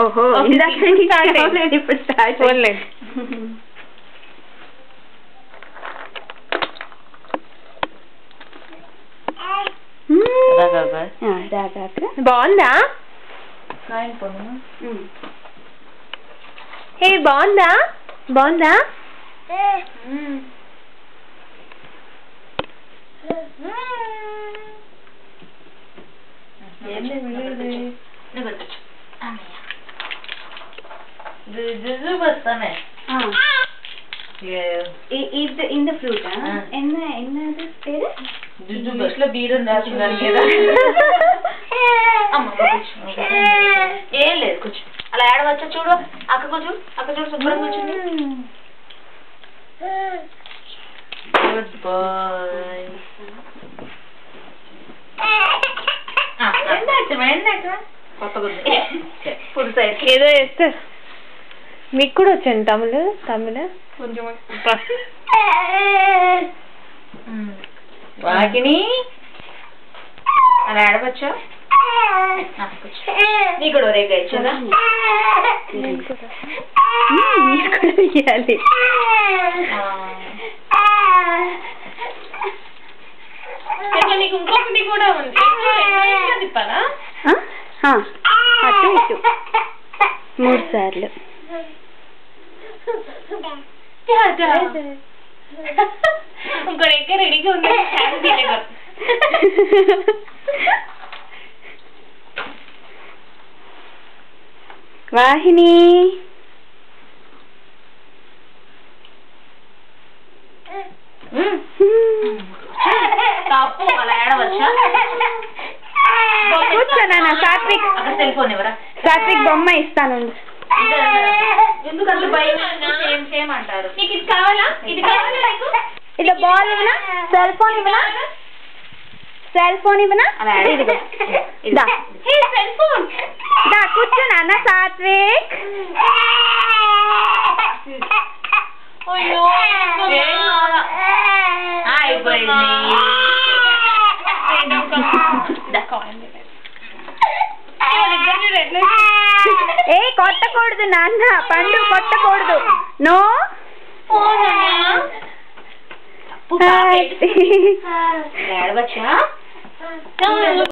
ఓహో ఇప్పుడు స్టార్ట్ చూడలేదు. బాగుందా? హే బాగుందా? బాగుందా? இந்த ஃப்ரூட்டா என்ன என்னது பேரு జుజుబస్లో బీరం రాసుకున్నాను కదా. ఏం లేదు కూర్చో. అలా ఏడవచ్చా చూడు. అక్క కూర్చో. అక్క చూడు శుభ్రం కూర్చుంది. Good bye. ఫుడ్ సైడ్ ఏదో చేస్తారు. మీకు కూడా వచ్చాను తమిళ కొంచెం వాకిని అలా ఏడవచ్చా? నీ కూడా రేగా ఇచ్చారా? ఇవ్వాలి. నీకు ఇంకొకటి కూడా ఉంది. తిప్పాలా? అటు ఇటు 3 సార్లు. ఇంకో రేఖ రెడీగా ఉంది. వాహిని తప్పు. అలా ఏడవచ్చా? కూర్చోనా? సాత్విక్ అక్కడ సెల్ఫోన్ ఎవరా? సాత్విక్ బొమ్మ ఇస్తాను. ఎందుకు అసలు భయం? సేమ్ అంటారు. నీకు ఇది కావాలా? ఇది కావాలా నీకు? ఇది బాల్ ఇవ్వనా? సెల్ ఫోన్ ఇవ్వనా? సెల్ ఫోన్ ఇవ్వనా? ఇదిగో దా. సెల్ ఫోన్ దా కూర్చో నాన్న. సాత్విక్ అయ్యో అయిపోయింది. ఏ కొట్టకూడదు నాన్న. పండు కొట్టకూడదు. నో. ఏడవచ్చా?